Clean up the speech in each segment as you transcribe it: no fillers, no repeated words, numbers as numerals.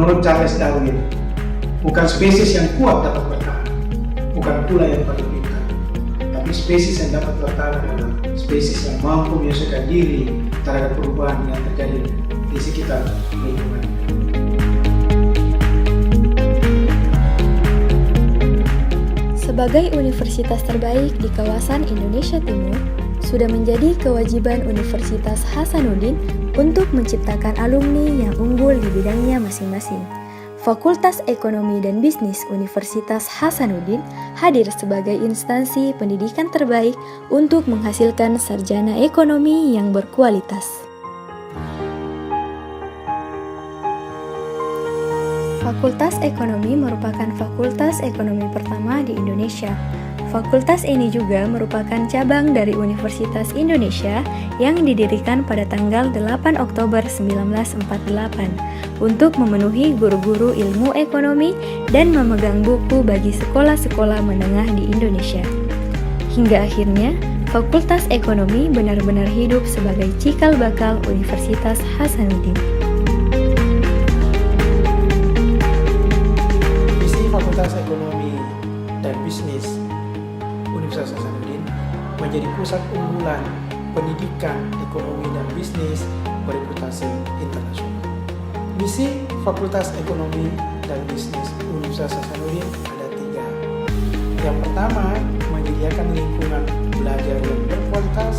menurut Charles Darwin, bukan spesies yang kuat dapat bertahan, bukan pula yang paling pintar, tapi spesies yang dapat bertahan adalah spesies yang mampu menyesuaikan diri terhadap perubahan yang terjadi di sekitar lingkungan. Sebagai universitas terbaik di kawasan Indonesia Timur, sudah menjadi kewajiban Universitas Hasanuddin untuk menciptakan alumni yang unggul di bidangnya masing-masing. Fakultas Ekonomi dan Bisnis Universitas Hasanuddin hadir sebagai instansi pendidikan terbaik untuk menghasilkan sarjana ekonomi yang berkualitas. Fakultas Ekonomi merupakan fakultas ekonomi pertama di Indonesia. Fakultas ini juga merupakan cabang dari Universitas Indonesia yang didirikan pada tanggal 8 Oktober 1948 untuk memenuhi guru-guru ilmu ekonomi dan memegang buku bagi sekolah-sekolah menengah di Indonesia. Hingga akhirnya, Fakultas Ekonomi benar-benar hidup sebagai cikal bakal Universitas Hasanuddin. Fakultas Ekonomi dan Bisnis Universitas Hasanuddin menjadi pusat unggulan pendidikan ekonomi dan bisnis bereputasi internasional. Misi Fakultas Ekonomi dan Bisnis Universitas Hasanuddin ada 3. Yang pertama, menyediakan lingkungan belajar yang berkualitas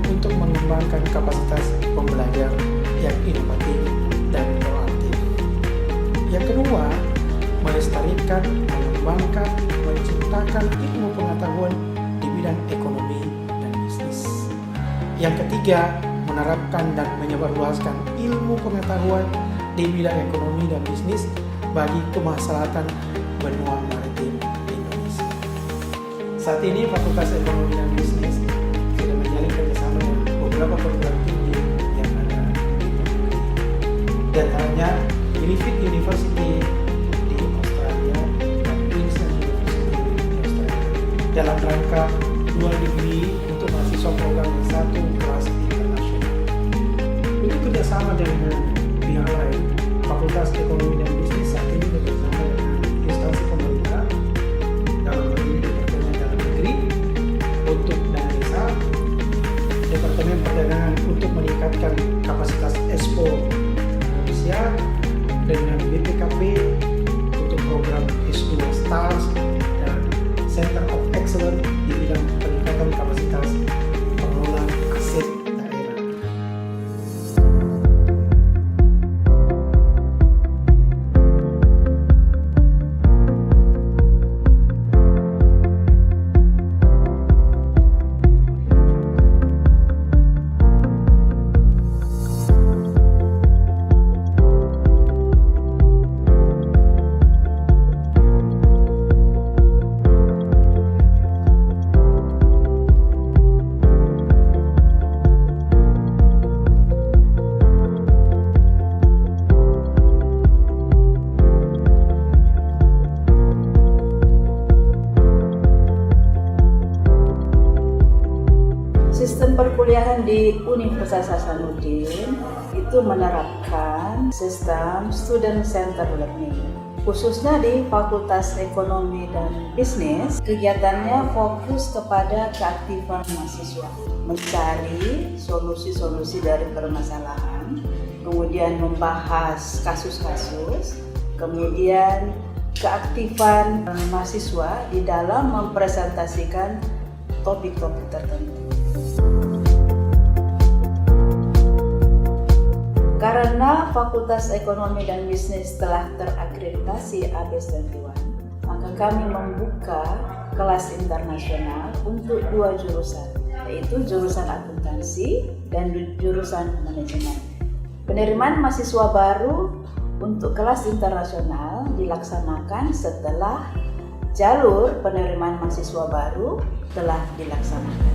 untuk mengembangkan kapasitas pembelajar yang inovatif dan proaktif. Yang kedua, melestarikan, mengembangkan, menciptakan ilmu pengetahuan di bidang ekonomi dan bisnis. Yang ketiga, menerapkan dan menyebarluaskan ilmu pengetahuan di bidang ekonomi dan bisnis bagi kemaslahatan benua maritim Indonesia. Saat ini Fakultas Ekonomi dan Bisnis sudah menjalin kerjasama dengan beberapa perguruan tinggi yang ada di negeri. Di antaranya Griffith University dalam rangka 2 degree untuk mahasiswa program S1 kelas internasional. Untuk kerjasama dengan pihak lain, Fakultas Ekonomi dan Bisnis saat ini bekerjasama dengan instansi pemerintah dalam hal ini Departemen Dalam Negeri untuk dana desa, Departemen Perdagangan untuk meningkatkan kapasitas ekspor Indonesia, dengan BPKP untuk program S2 STARS, Center of Excellence di bidang peningkatan kapasitas pengelolaan aset daerah. Sistem perkuliahan di Universitas Hasanuddin itu menerapkan sistem student center learning. Khususnya di Fakultas Ekonomi dan Bisnis, kegiatannya fokus kepada keaktifan mahasiswa, mencari solusi-solusi dari permasalahan, kemudian membahas kasus-kasus, kemudian keaktifan mahasiswa di dalam mempresentasikan topik-topik tertentu. Karena Fakultas Ekonomi dan Bisnis telah terakreditasi ABS21, maka kami membuka kelas internasional untuk 2 jurusan, yaitu jurusan akuntansi dan jurusan manajemen. Penerimaan mahasiswa baru untuk kelas internasional dilaksanakan setelah jalur penerimaan mahasiswa baru telah dilaksanakan.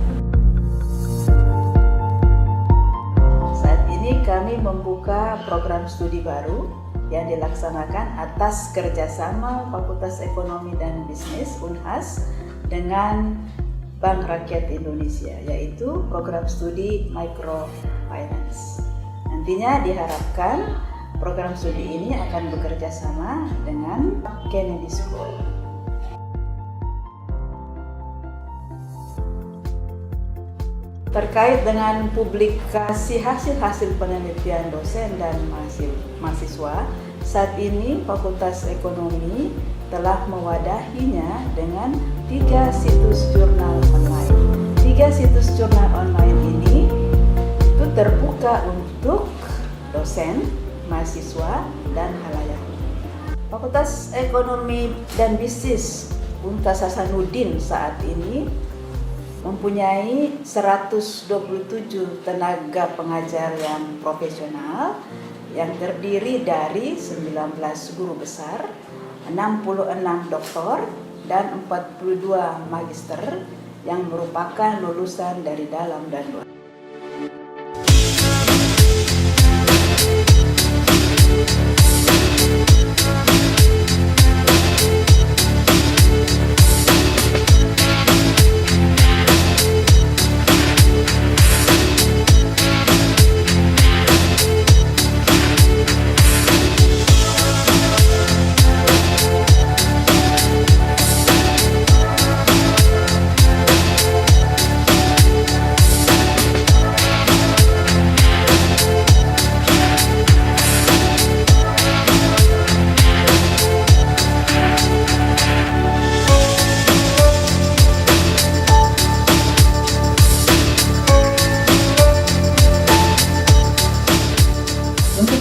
Kami membuka program studi baru yang dilaksanakan atas kerjasama Fakultas Ekonomi dan Bisnis Unhas dengan Bank Rakyat Indonesia, yaitu program studi Microfinance. Nantinya diharapkan program studi ini akan bekerja sama dengan Kennedy School. Terkait dengan publikasi hasil-hasil penelitian dosen dan mahasiswa, saat ini Fakultas Ekonomi telah mewadahinya dengan 3 situs jurnal online. 3 situs jurnal online ini itu terbuka untuk dosen, mahasiswa, dan halayak. Fakultas Ekonomi dan Bisnis Universitas Hasanuddin saat ini mempunyai 127 tenaga pengajar yang profesional yang terdiri dari 19 guru besar, 66 doktor, dan 42 magister yang merupakan lulusan dari dalam dan luar.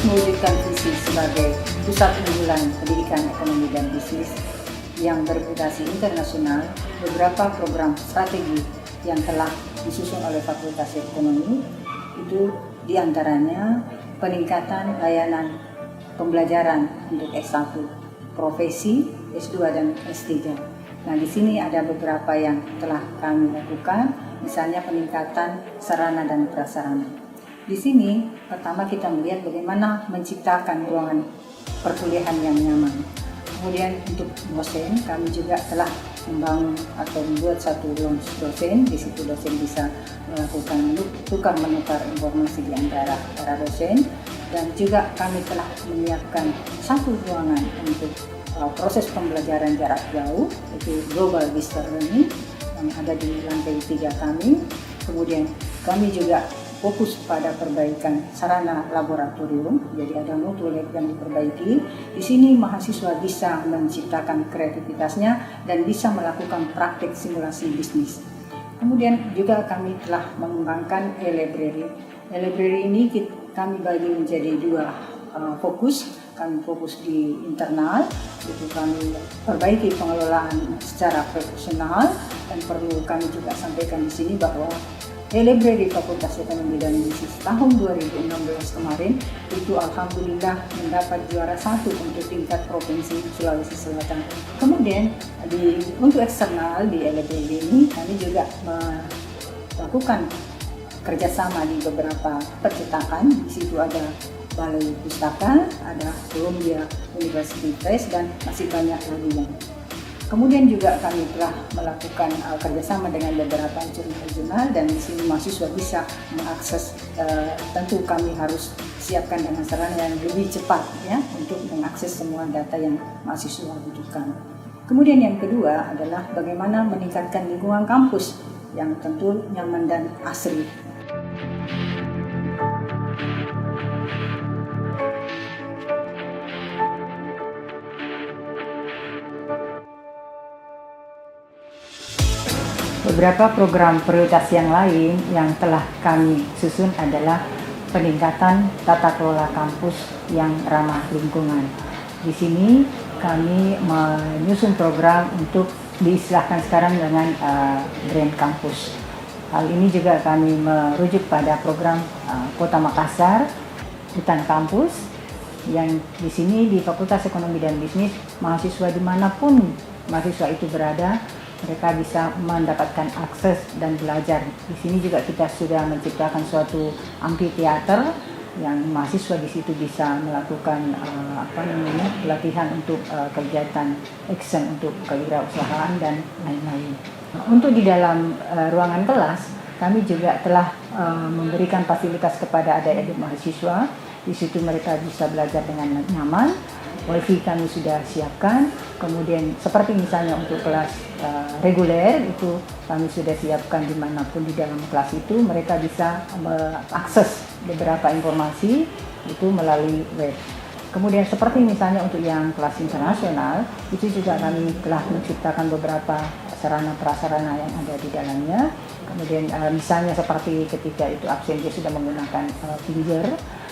Mewujudkan visi sebagai pusat unggulan pendidikan ekonomi dan bisnis yang bereputasi internasional, beberapa program strategi yang telah disusun oleh Fakultas Ekonomi itu diantaranya peningkatan layanan pembelajaran untuk S1, profesi, S2 dan S3. Nah, di sini ada beberapa yang telah kami lakukan, misalnya peningkatan sarana dan prasarana. Di sini pertama kita melihat bagaimana menciptakan ruangan perkuliahan yang nyaman. Kemudian untuk dosen kami juga telah membangun atau membuat satu lounge dosen. Di situ dosen bisa melakukan tukar menukar informasi di antara para dosen, dan juga kami telah menyiapkan satu ruangan untuk proses pembelajaran jarak jauh, yaitu Global Distance Learning yang ada di lantai 3 kami. Kemudian kami juga fokus pada perbaikan sarana laboratorium, jadi ada mutu lab yang diperbaiki. Di sini mahasiswa bisa menciptakan kreativitasnya dan bisa melakukan praktik simulasi bisnis. Kemudian juga kami telah mengembangkan e-library. E-library ini kami bagi menjadi 2 fokus. Kami fokus di internal, itu kami perbaiki pengelolaan secara profesional, dan perlu kami juga sampaikan di sini bahwa e-library Fakultas Ekonomi dan Bisnis tahun 2016 kemarin itu alhamdulillah mendapat juara 1 untuk tingkat provinsi Sulawesi Selatan. Kemudian untuk eksternal di e-library ini kami juga melakukan kerjasama di beberapa percetakan. Di situ ada Balai Pustaka, ada Columbia University Press, dan masih banyak lagi yang. Kemudian juga kami telah melakukan kerjasama dengan beberapa jurnal, dan di sini mahasiswa bisa mengakses. Tentu kami harus siapkan dengan sarana yang lebih cepat ya untuk mengakses semua data yang mahasiswa butuhkan. Kemudian yang kedua adalah bagaimana meningkatkan lingkungan kampus yang tentu nyaman dan asri. Beberapa program prioritas yang lain yang telah kami susun adalah peningkatan tata kelola kampus yang ramah lingkungan. Di sini kami menyusun program untuk diistilahkan sekarang dengan Green Campus. Hal ini juga kami merujuk pada program Kota Makassar, Hutan Kampus, yang di sini di Fakultas Ekonomi dan Bisnis, mahasiswa dimanapun mahasiswa itu berada, mereka bisa mendapatkan akses dan belajar. Di sini juga kita sudah menciptakan suatu amphitheater yang mahasiswa di situ bisa melakukan pelatihan untuk kegiatan action untuk kewirausahaan dan lain-lain. Untuk di dalam ruangan kelas, kami juga telah memberikan fasilitas kepada adik-adik mahasiswa Di situ mereka bisa belajar dengan nyaman. Wifi kami sudah siapkan. Kemudian seperti misalnya untuk kelas reguler itu kami sudah siapkan dimanapun di dalam kelas itu mereka bisa mengakses beberapa informasi itu melalui web. Kemudian seperti misalnya untuk yang kelas internasional itu juga kami telah menciptakan beberapa sarana prasarana yang ada di dalamnya. Kemudian misalnya seperti ketika itu absen dia sudah menggunakan finger.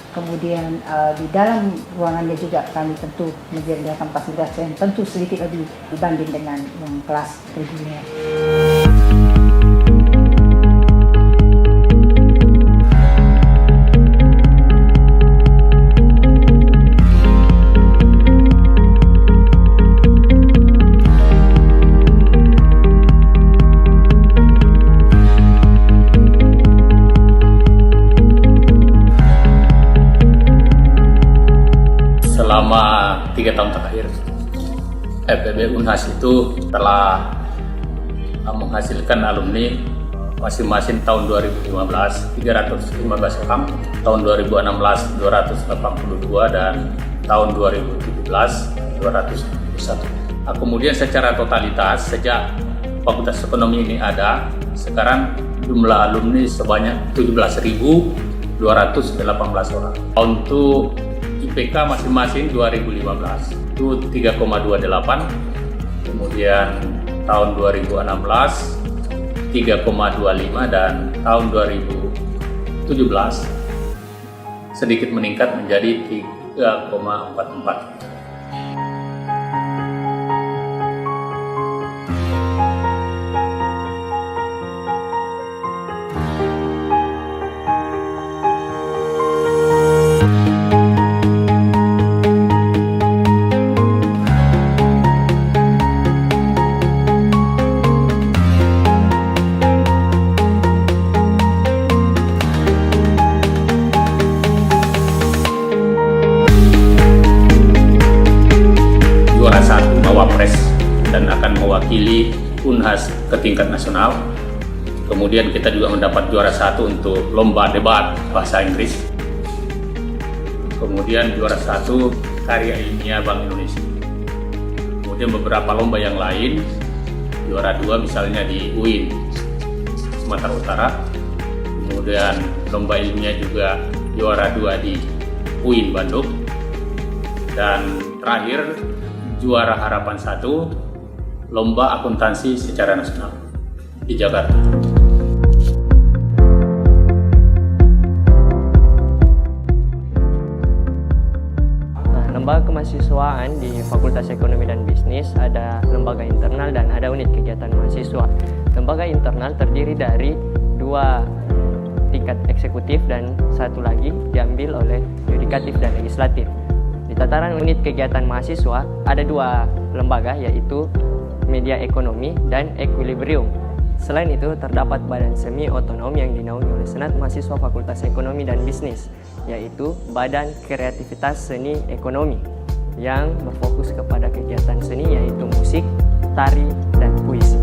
Kemudian di dalam ruangannya juga kami tentu menyediakan fasilitas yang tentu sedikit lebih dibanding dengan yang kelas reguler. Selama 3 tahun terakhir, FEB Unhas itu telah menghasilkan alumni masing-masing tahun 2015 315 orang, tahun 2016 282 dan tahun 2017 271. Kemudian secara totalitas sejak Fakultas Ekonomi ini ada, sekarang jumlah alumni sebanyak 17.218 orang. Untuk IPK masing-masing 2015 itu 3,28, kemudian tahun 2016 3,25 dan tahun 2017 sedikit meningkat menjadi 3,44. Juara 1 Mawapres dan akan mewakili Unhas ke tingkat nasional. Kemudian kita juga mendapat juara 1 untuk lomba debat bahasa Inggris. Kemudian juara 1 karya ilmiah Bank Indonesia. Kemudian beberapa lomba yang lain, juara 2 misalnya di UIN Sumatera Utara. Kemudian lomba ilmiah juga juara 2 di UIN Bandung. Dan terakhir juara harapan 1 lomba akuntansi secara nasional di Jakarta. Lembaga kemahasiswaan di Fakultas Ekonomi dan Bisnis ada lembaga internal dan ada unit kegiatan mahasiswa. Lembaga internal terdiri dari 2 tingkat eksekutif dan 1 lagi diambil oleh yudikatif dan legislatif. Di tataran unit kegiatan mahasiswa ada 2 lembaga yaitu Media Ekonomi dan Equilibrium. Selain itu terdapat badan semi otonom yang dinaungi oleh Senat Mahasiswa Fakultas Ekonomi dan Bisnis yaitu Badan Kreativitas Seni Ekonomi yang berfokus kepada kegiatan seni yaitu musik, tari, dan puisi.